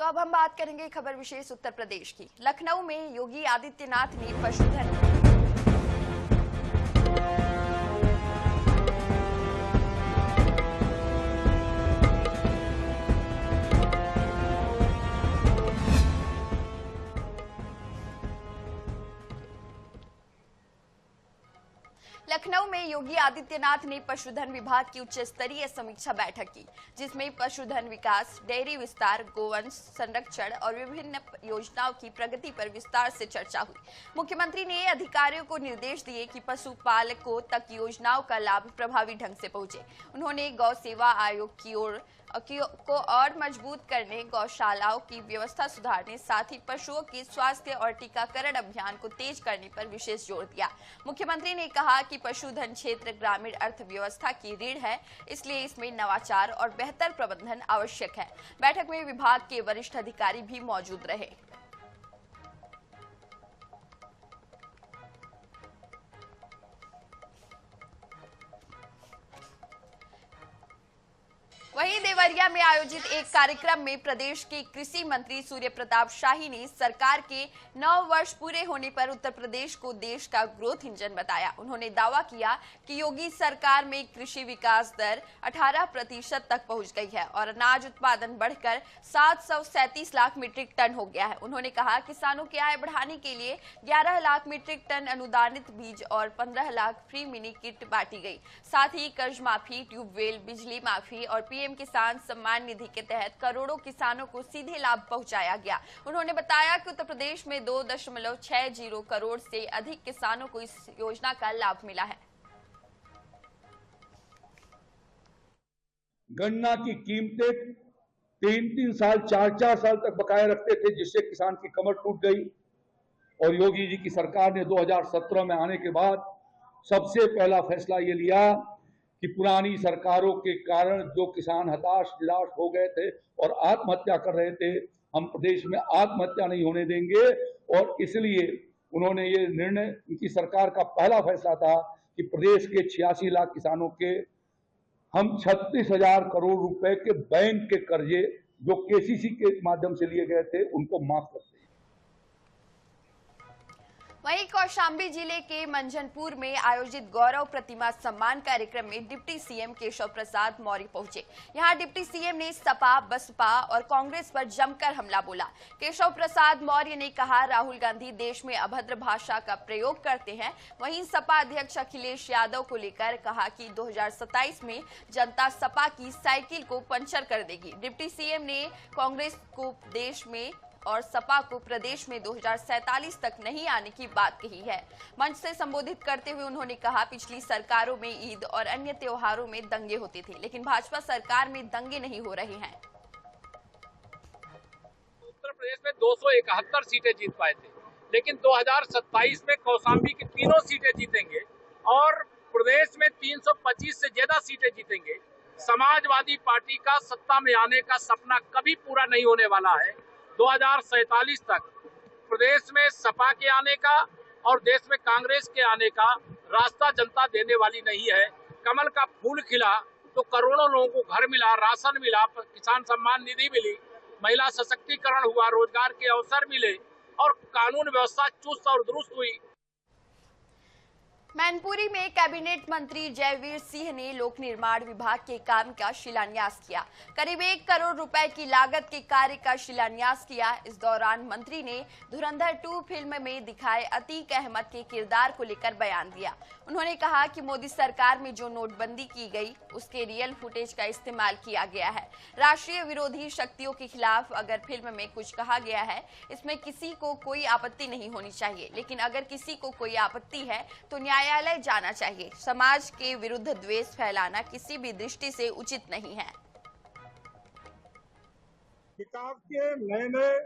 तो अब हम बात करेंगे खबर विशेष उत्तर प्रदेश की। लखनऊ में योगी आदित्यनाथ ने पशुधन लखनऊ में योगी आदित्यनाथ ने पशुधन विभाग की उच्च स्तरीय समीक्षा बैठक की, जिसमें पशुधन विकास, डेयरी विस्तार, गोवंश संरक्षण और विभिन्न योजनाओं की प्रगति पर विस्तार से चर्चा हुई। मुख्यमंत्री ने अधिकारियों को निर्देश दिए कि पशुपालकों तक योजनाओं का लाभ प्रभावी ढंग से पहुंचे। उन्होंने गौ सेवा आयोग को और मजबूत करने, गौशालाओं की व्यवस्था सुधारने, साथ ही पशुओं के स्वास्थ्य और टीकाकरण अभियान को तेज करने पर विशेष जोर दिया। मुख्यमंत्री ने कहा कि पशुधन क्षेत्र ग्रामीण अर्थव्यवस्था की रीढ़ है, इसलिए इसमें नवाचार और बेहतर प्रबंधन आवश्यक है। बैठक में विभाग के वरिष्ठ अधिकारी भी मौजूद रहे। वहीं देवरिया में आयोजित एक कार्यक्रम में प्रदेश के कृषि मंत्री सूर्य प्रताप शाही ने सरकार के 9 वर्ष पूरे होने पर उत्तर प्रदेश को देश का ग्रोथ इंजन बताया। उन्होंने दावा किया कि योगी सरकार में कृषि विकास दर 18% तक पहुंच गई है और अनाज उत्पादन बढ़कर 737 लाख मीट्रिक टन हो गया है। उन्होंने कहा किसानों की आय बढ़ाने के लिए 11 लाख मीट्रिक टन अनुदानित बीज और 15 लाख फ्री मिनी किट बांटी गई। साथ ही कर्ज माफी, ट्यूबवेल, बिजली माफी और पीएम किसान सम्मान निधि के तहत करोड़ों किसानों को सीधे लाभ पहुंचाया गया। उन्होंने बताया कि उत्तर प्रदेश में 2.60 करोड़ से अधिक किसानों को इस योजना का लाभ मिला है। गन्ना की कीमतें 3-3 साल, 4-4 साल तक बकाया रखते थे, जिससे किसान की कमर टूट गई। और योगी जी की सरकार ने 2017 में आने के बाद सबसे पहला फैसला ये लिया कि पुरानी सरकारों के कारण जो किसान हताश निराश हो गए थे और आत्महत्या कर रहे थे, हम प्रदेश में आत्महत्या नहीं होने देंगे। और इसलिए उन्होंने ये निर्णय, उनकी सरकार का पहला फैसला था कि प्रदेश के 86 लाख किसानों के हम 36,000 करोड़ रुपए के बैंक के कर्जे जो केसीसी के माध्यम से लिए गए थे, उनको माफ करते हैं। वहीं कौशाम्बी जिले के मंझनपुर में आयोजित गौरव प्रतिमा सम्मान कार्यक्रम में डिप्टी सीएम केशव प्रसाद मौर्य पहुंचे। यहां डिप्टी सीएम ने सपा, बसपा और कांग्रेस पर जमकर हमला बोला। केशव प्रसाद मौर्य ने कहा राहुल गांधी देश में अभद्र भाषा का प्रयोग करते हैं। वहीं सपा अध्यक्ष अखिलेश यादव को लेकर कहा कि 2027 में जनता सपा की साइकिल को पंचर कर देगी। डिप्टी सीएम ने कांग्रेस को देश में और सपा को प्रदेश में 2047 तक नहीं आने की बात कही है। मंच से संबोधित करते हुए उन्होंने कहा पिछली सरकारों में ईद और अन्य त्योहारों में दंगे होते थे, लेकिन भाजपा सरकार में दंगे नहीं हो रहे हैं। उत्तर प्रदेश में 271 सीटें जीत पाए थे, लेकिन 2027 में कौशाम्बी की तीनों सीटें जीतेंगे और प्रदेश में 325 से ज्यादा सीटें जीतेंगे। समाजवादी पार्टी का सत्ता में आने का सपना कभी पूरा नहीं होने वाला है। 2047 तक प्रदेश में सपा के आने का और देश में कांग्रेस के आने का रास्ता जनता देने वाली नहीं है। कमल का फूल खिला तो करोड़ों लोगों को घर मिला, राशन मिला, किसान सम्मान निधि मिली, महिला सशक्तिकरण हुआ, रोजगार के अवसर मिले और कानून व्यवस्था चुस्त और दुरुस्त हुई। मैनपुरी में कैबिनेट मंत्री जयवीर सिंह ने लोक निर्माण विभाग के काम का शिलान्यास किया। करीब 1 करोड़ रुपए की लागत के कार्य का शिलान्यास किया। इस दौरान मंत्री ने धुरंधर 2 फिल्म में दिखाए अतीक अहमद के किरदार को लेकर बयान दिया। उन्होंने कहा कि मोदी सरकार में जो नोटबंदी की गई उसके रियल फुटेज का इस्तेमाल किया गया है। राष्ट्रीय विरोधी शक्तियों के खिलाफ अगर फिल्म में कुछ कहा गया है, इसमें किसी को कोई आपत्ति नहीं होनी चाहिए, लेकिन अगर किसी को कोई आपत्ति है तो न्यायालय जाना चाहिए। समाज के विरुद्ध द्वेष फैलाना किसी भी दृष्टि से उचित नहीं है। विकास के नए नए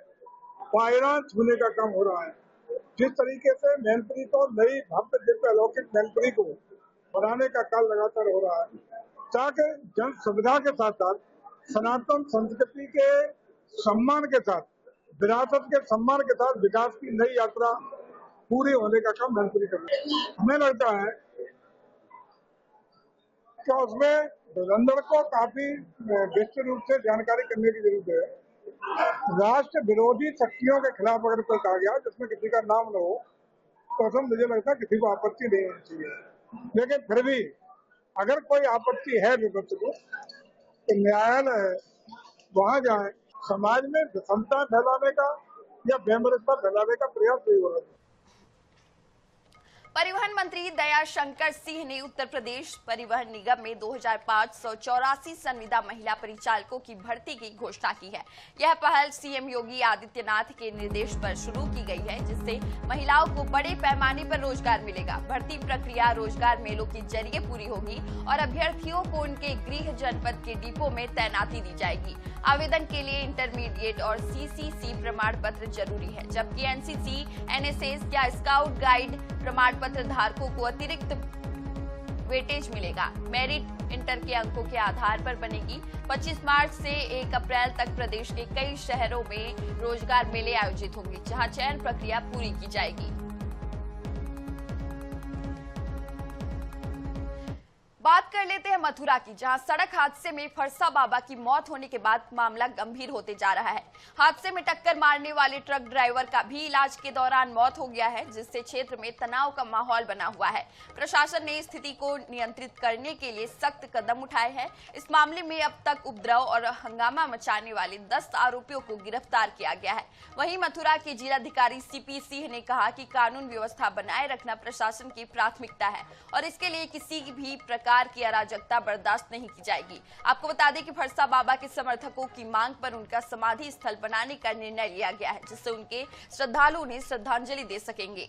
पायदान छूने का काम हो रहा है। जिस तरीके से मैनपुरी को नई भव्य दिव्य अलौकिक मैनपुरी को बनाने का कार्य लगातार हो रहा है, ताकि जन सुविधा के साथ साथ सनातन संस्कृति के सम्मान के साथ, विरासत के सम्मान के साथ विकास की नई यात्रा पूरी होने का काम मैनपुरी कर रही है। हमें लगता है कि उसमें धुरंधर को काफी विस्तृत रूप से जानकारी करने की जरूरत है। राष्ट्र विरोधी शक्तियों के खिलाफ अगर कोई कहा गया जिसमें किसी का नाम न हो तो मुझे लगता है किसी को आपत्ति नहीं होनी चाहिए। लेकिन फिर भी अगर कोई आपत्ति है विपक्ष को तो न्यायालय है, वहां जाए। समाज में विषमता फैलाने का या वैमनस्यता फैलाने का प्रयास नहीं हो रहा। परिवहन मंत्री दयाशंकर सिंह ने उत्तर प्रदेश परिवहन निगम में 2584 संविदा महिला परिचालकों की भर्ती की घोषणा की है। यह पहल सीएम योगी आदित्यनाथ के निर्देश पर शुरू की गई है, जिससे महिलाओं को बड़े पैमाने पर रोजगार मिलेगा। भर्ती प्रक्रिया रोजगार मेलों के जरिए पूरी होगी और अभ्यर्थियों को उनके गृह जनपद के डिपो में तैनाती दी जाएगी। आवेदन के लिए इंटरमीडिएट और सीसीसी प्रमाण पत्र जरूरी है, जबकि एनसीसी, एनएसएस या स्काउट गाइड प्रमाण पत्र धारकों को अतिरिक्त वेटेज मिलेगा। मेरिट इंटर के अंकों के आधार पर बनेगी। 25 मार्च से 1 अप्रैल तक प्रदेश के कई शहरों में रोजगार मेले आयोजित होंगे, जहां चयन प्रक्रिया पूरी की जाएगी। बात कर लेते हैं मथुरा की, जहां सड़क हादसे में फरसा बाबा की मौत होने के बाद मामला गंभीर होते जा रहा है। हादसे में टक्कर मारने वाले ट्रक ड्राइवर का भी इलाज के दौरान मौत हो गया है, जिससे क्षेत्र में तनाव का माहौल बना हुआ है। प्रशासन ने स्थिति को नियंत्रित करने के लिए सख्त कदम उठाए हैं। इस मामले में अब तक उपद्रव और हंगामा मचाने वाले 10 आरोपियों को गिरफ्तार किया गया है। वहीं मथुरा के जिलाधिकारी सीपी सिंह ने कहा कि कानून व्यवस्था बनाए रखना प्रशासन की प्राथमिकता है और इसके लिए किसी भी प्रकार की अराजकता बर्दाश्त नहीं की जाएगी। आपको बता दें कि फरसा बाबा के समर्थकों की मांग पर उनका समाधि स्थल बनाने का निर्णय लिया गया है, जिससे उन्हें श्रद्धालु उन्हें श्रद्धांजलि दे सकेंगे।